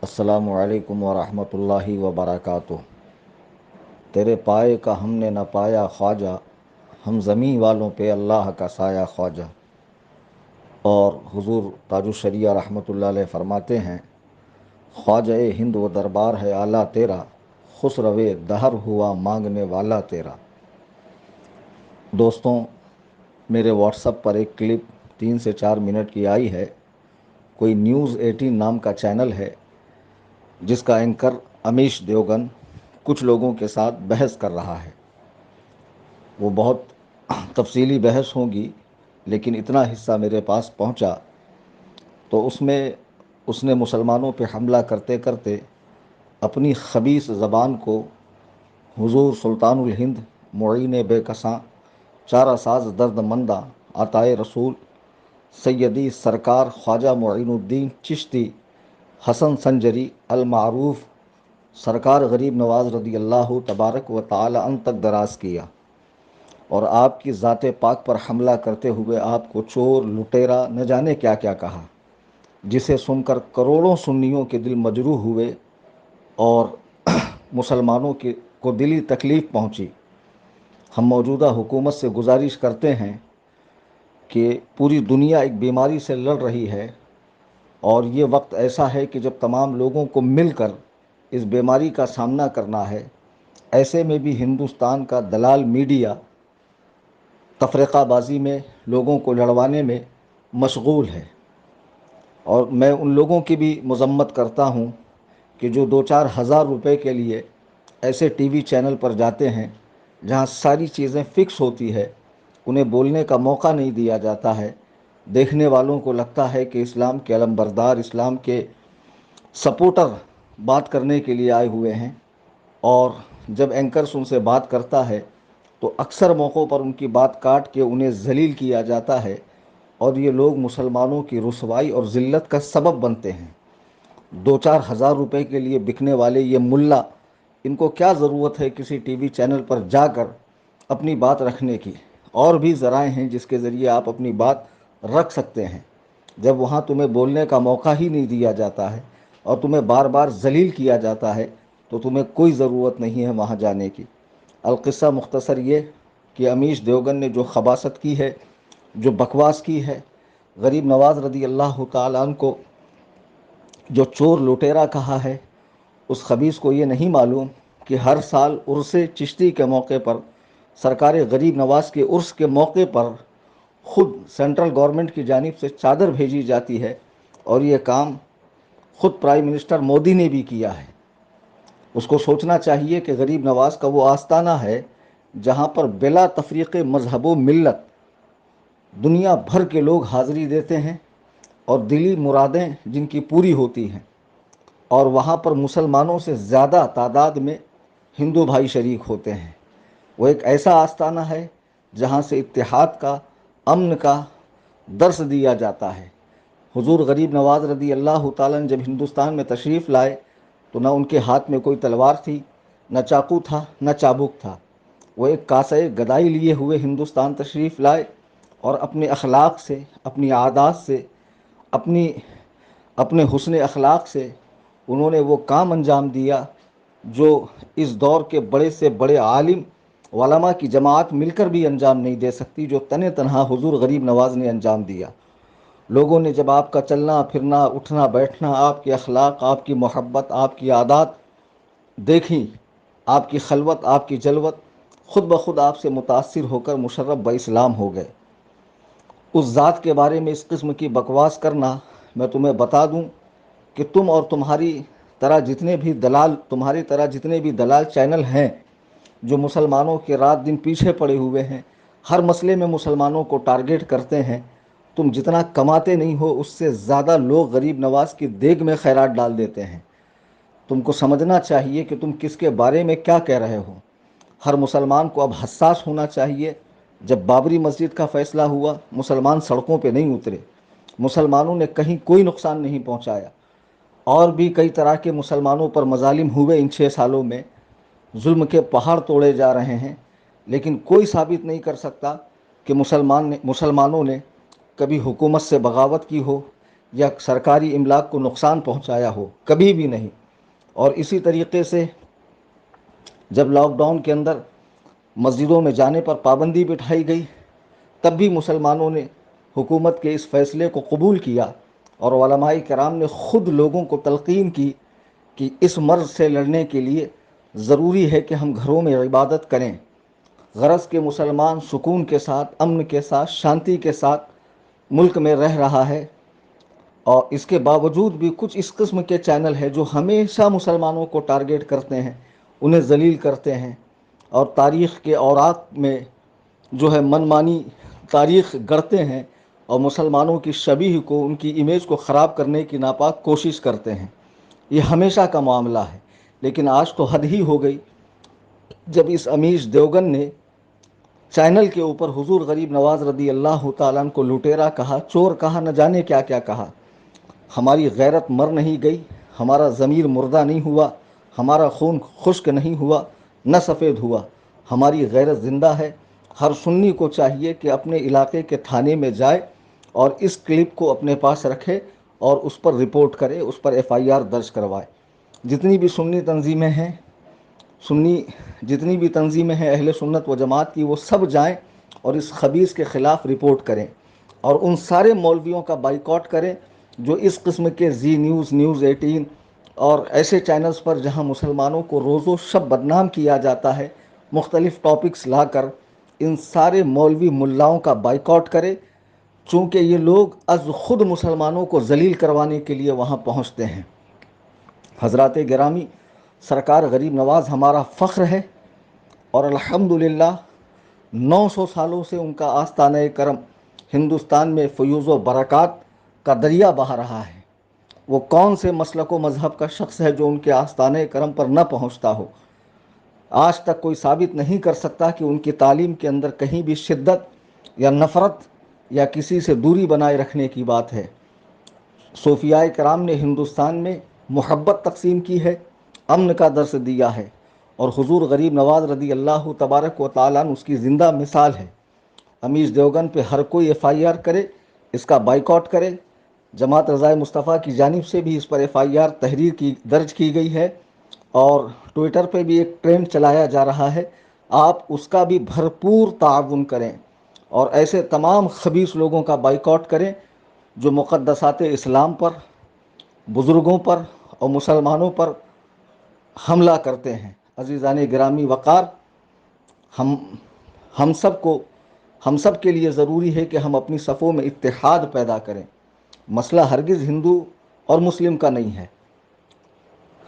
السلام علیکم ورحمۃ اللہ وبرکاتہ۔ تیرے پائے کا ہم نے نہ پایا خواجہ، ہم زمیں والوں پہ اللہ کا سایہ خواجہ۔ اور حضور تاج الشریعہ رحمۃ اللہ علیہ فرماتے ہیں، خواجہ ہند و دربار ہے اعلیٰ تیرا، خسرو دہر ہوا مانگنے والا تیرا۔ دوستوں، میرے واٹس ایپ پر ایک کلپ 3 سے 4 منٹ کی آئی ہے۔ کوئی نیوز 18 نام کا چینل ہے جس کا اینکر امیش دیوگن کچھ لوگوں کے ساتھ بحث کر رہا ہے۔ وہ بہت تفصیلی بحث ہوگی، لیکن اتنا حصہ میرے پاس پہنچا تو اس میں اس نے مسلمانوں پہ حملہ کرتے کرتے اپنی خبیث زبان کو حضور سلطان الہند معین بے کساں چارہ ساز درد مندہ عطائے رسول سیدی سرکار خواجہ معین الدین چشتی حسن سنجری المعروف سرکار غریب نواز رضی اللہ تبارک و تعالی عنہ تک دراز کیا، اور آپ کی ذات پاک پر حملہ کرتے ہوئے آپ کو چور، لٹیرا، نہ جانے کیا کیا کہا، جسے سن کر کروڑوں سنیوں کے دل مجروح ہوئے اور مسلمانوں کو دلی تکلیف پہنچی۔ ہم موجودہ حکومت سے گزارش کرتے ہیں کہ پوری دنیا ایک بیماری سے لڑ رہی ہے، اور یہ وقت ایسا ہے کہ جب تمام لوگوں کو مل کر اس بیماری کا سامنا کرنا ہے۔ ایسے میں بھی ہندوستان کا دلال میڈیا تفرقہ بازی میں لوگوں کو لڑوانے میں مشغول ہے، اور میں ان لوگوں کی بھی مذمت کرتا ہوں کہ جو 2-4 ہزار روپے کے لیے ایسے ٹی وی چینل پر جاتے ہیں جہاں ساری چیزیں فکس ہوتی ہے، انہیں بولنے کا موقع نہیں دیا جاتا ہے۔ دیکھنے والوں کو لگتا ہے کہ اسلام کے علمبردار، اسلام کے سپورٹر بات کرنے کے لیے آئے ہوئے ہیں، اور جب اینکرز ان سے بات کرتا ہے تو اکثر موقعوں پر ان کی بات کاٹ کے انہیں ذلیل کیا جاتا ہے، اور یہ لوگ مسلمانوں کی رسوائی اور ذلت کا سبب بنتے ہیں۔ 2-4 ہزار روپے کے لیے بکنے والے یہ ملا، ان کو کیا ضرورت ہے کسی ٹی وی چینل پر جا کر اپنی بات رکھنے کی؟ اور بھی ذرائع ہیں جس کے ذریعے آپ اپنی بات رکھ سکتے ہیں۔ جب وہاں تمہیں بولنے کا موقع ہی نہیں دیا جاتا ہے اور تمہیں بار بار ذلیل کیا جاتا ہے تو تمہیں کوئی ضرورت نہیں ہے وہاں جانے کی۔ القصہ مختصر یہ کہ امیش دیوگن نے جو خباثت کی ہے، جو بکواس کی ہے، غریب نواز رضی اللہ تعالیٰ عنہ کو جو چور لٹیرا کہا ہے، اس خبیث کو یہ نہیں معلوم کہ ہر سال عرس چشتی کے موقع پر، سرکار غریب نواز کے عرس کے موقع پر خود سینٹرل گورنمنٹ کی جانب سے چادر بھیجی جاتی ہے، اور یہ کام خود پرائم منسٹر مودی نے بھی کیا ہے۔ اس کو سوچنا چاہیے کہ غریب نواز کا وہ آستانہ ہے جہاں پر بلا تفریق مذہب و ملت دنیا بھر کے لوگ حاضری دیتے ہیں، اور دلی مرادیں جن کی پوری ہوتی ہیں، اور وہاں پر مسلمانوں سے زیادہ تعداد میں ہندو بھائی شریک ہوتے ہیں۔ وہ ایک ایسا آستانہ ہے جہاں سے اتحاد کا، امن کا درس دیا جاتا ہے۔ حضور غریب نواز رضی اللہ تعالیٰ نے جب ہندوستان میں تشریف لائے تو نہ ان کے ہاتھ میں کوئی تلوار تھی، نہ چاقو تھا، نہ چابک تھا۔ وہ ایک کاسہ گدائی لیے ہوئے ہندوستان تشریف لائے، اور اپنے اخلاق سے، اپنی عادات سے، اپنے حسن اخلاق سے انہوں نے وہ کام انجام دیا جو اس دور کے بڑے سے بڑے عالم علماء کی جماعت مل کر بھی انجام نہیں دے سکتی، جو تنِ تنہا حضور غریب نواز نے انجام دیا۔ لوگوں نے جب آپ کا چلنا پھرنا، اٹھنا بیٹھنا، آپ کے اخلاق، آپ کی محبت، آپ کی عادات دیکھیں، آپ کی خلوت، آپ کی جلوت، خود بخود آپ سے متاثر ہو کر مشرف باسلام ہو گئے۔ اس ذات کے بارے میں اس قسم کی بکواس کرنا، میں تمہیں بتا دوں کہ تم اور تمہاری طرح جتنے بھی دلال چینل ہیں جو مسلمانوں کے رات دن پیچھے پڑے ہوئے ہیں، ہر مسئلے میں مسلمانوں کو ٹارگٹ کرتے ہیں، تم جتنا کماتے نہیں ہو اس سے زیادہ لوگ غریب نواز کی دیگ میں خیرات ڈال دیتے ہیں۔ تم کو سمجھنا چاہیے کہ تم کس کے بارے میں کیا کہہ رہے ہو۔ ہر مسلمان کو اب حساس ہونا چاہیے۔ جب بابری مسجد کا فیصلہ ہوا، مسلمان سڑکوں پہ نہیں اترے، مسلمانوں نے کہیں کوئی نقصان نہیں پہنچایا، اور بھی کئی طرح کے مسلمانوں پر مظالم ہوئے ان 6 سالوں میں، ظلم کے پہاڑ توڑے جا رہے ہیں، لیکن کوئی ثابت نہیں کر سکتا کہ مسلمانوں نے کبھی حکومت سے بغاوت کی ہو، یا سرکاری املاک کو نقصان پہنچایا ہو، کبھی بھی نہیں۔ اور اسی طریقے سے جب لاک ڈاؤن کے اندر مسجدوں میں جانے پر پابندی بٹھائی گئی، تب بھی مسلمانوں نے حکومت کے اس فیصلے کو قبول کیا، اور علماء کرام نے خود لوگوں کو تلقین کی کہ اس مرض سے لڑنے کے لیے ضروری ہے کہ ہم گھروں میں عبادت کریں۔ غرض کہ مسلمان سکون کے ساتھ، امن کے ساتھ، شانتی کے ساتھ ملک میں رہ رہا ہے، اور اس کے باوجود بھی کچھ اس قسم کے چینل ہیں جو ہمیشہ مسلمانوں کو ٹارگیٹ کرتے ہیں، انہیں ذلیل کرتے ہیں، اور تاریخ کے اوراق میں جو ہے منمانی تاریخ گڑھتے ہیں، اور مسلمانوں کی شبیہ کو، ان کی امیج کو خراب کرنے کی ناپاک کوشش کرتے ہیں۔ یہ ہمیشہ کا معاملہ ہے، لیکن آج تو حد ہی ہو گئی جب اس امیش دیوگن نے چینل کے اوپر حضور غریب نواز رضی اللہ تعالیٰ عنہ کو لٹیرا کہا، چور کہا، نہ جانے کیا کیا کہا۔ ہماری غیرت مر نہیں گئی، ہمارا ضمیر مردہ نہیں ہوا، ہمارا خون خشک نہیں ہوا، نہ سفید ہوا، ہماری غیرت زندہ ہے۔ ہر سنی کو چاہیے کہ اپنے علاقے کے تھانے میں جائے اور اس کلپ کو اپنے پاس رکھے اور اس پر رپورٹ کرے، اس پر FIR درج کروائے۔ جتنی بھی سنی تنظیمیں ہیں، جتنی بھی تنظیمیں ہیں اہل سنت و جماعت کی، وہ سب جائیں اور اس خبیث کے خلاف رپورٹ کریں، اور ان سارے مولویوں کا بائیکاٹ کریں جو اس قسم کے زی نیوز، نیوز 18 اور ایسے چینلز پر جہاں مسلمانوں کو روز و شب بدنام کیا جاتا ہے، مختلف ٹاپکس لا کر ان سارے مولوی ملاؤں کا بائیکاٹ کرے، چونکہ یہ لوگ از خود مسلمانوں کو ذلیل کروانے کے لیے وہاں پہنچتے ہیں۔ حضرات گرامی، سرکار غریب نواز ہمارا فخر ہے، اور الحمدللہ 900 سالوں سے ان کا آستانہ کرم ہندوستان میں فیوز و برکات کا دریا بہا رہا ہے۔ وہ کون سے مسلک و مذہب کا شخص ہے جو ان کے آستانہ کرم پر نہ پہنچتا ہو؟ آج تک کوئی ثابت نہیں کر سکتا کہ ان کی تعلیم کے اندر کہیں بھی شدت یا نفرت یا کسی سے دوری بنائے رکھنے کی بات ہے۔ صوفیاء کرام نے ہندوستان میں محبت تقسیم کی ہے، امن کا درس دیا ہے، اور حضور غریب نواز رضی اللہ تبارک و تعالیٰ اس کی زندہ مثال ہے۔ امیش دیوگن پہ ہر کوئی FIR کرے، اس کا بائیکاٹ کرے۔ جماعت رضائے مصطفیٰ کی جانب سے بھی اس پر FIR تحریر درج کی گئی ہے، اور ٹویٹر پہ بھی ایک ٹرینڈ چلایا جا رہا ہے، آپ اس کا بھی بھرپور تعاون کریں، اور ایسے تمام خبیث لوگوں کا بائیکاٹ کریں جو مقدسات اسلام پر، بزرگوں پر اور مسلمانوں پر حملہ کرتے ہیں۔ عزیزان گرامی وقار، ہم سب کے لیے ضروری ہے کہ ہم اپنی صفوں میں اتحاد پیدا کریں۔ مسئلہ ہرگز ہندو اور مسلم کا نہیں ہے۔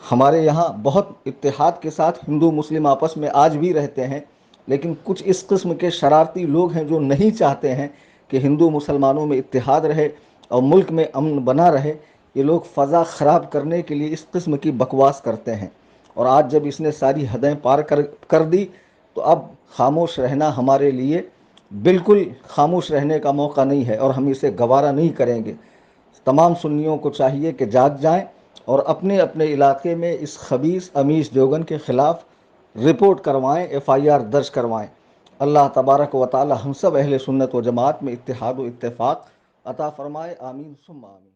ہمارے یہاں بہت اتحاد کے ساتھ ہندو مسلم آپس میں آج بھی رہتے ہیں، لیکن کچھ اس قسم کے شرارتی لوگ ہیں جو نہیں چاہتے ہیں کہ ہندو مسلمانوں میں اتحاد رہے اور ملک میں امن بنا رہے۔ یہ لوگ فضا خراب کرنے کے لیے اس قسم کی بکواس کرتے ہیں، اور آج جب اس نے ساری حدیں پار کر دی تو اب خاموش رہنا ہمارے لیے بالکل خاموش رہنے کا موقع نہیں ہے، اور ہم اسے گوارا نہیں کریں گے۔ تمام سنیوں کو چاہیے کہ جاگ جائیں اور اپنے اپنے علاقے میں اس خبیث امیش دیوگن کے خلاف رپورٹ کروائیں، FIR درج کروائیں۔ اللہ تبارک و تعالی ہم سب اہل سنت و جماعت میں اتحاد و اتفاق عطا فرمائے، آمین ثم آمین۔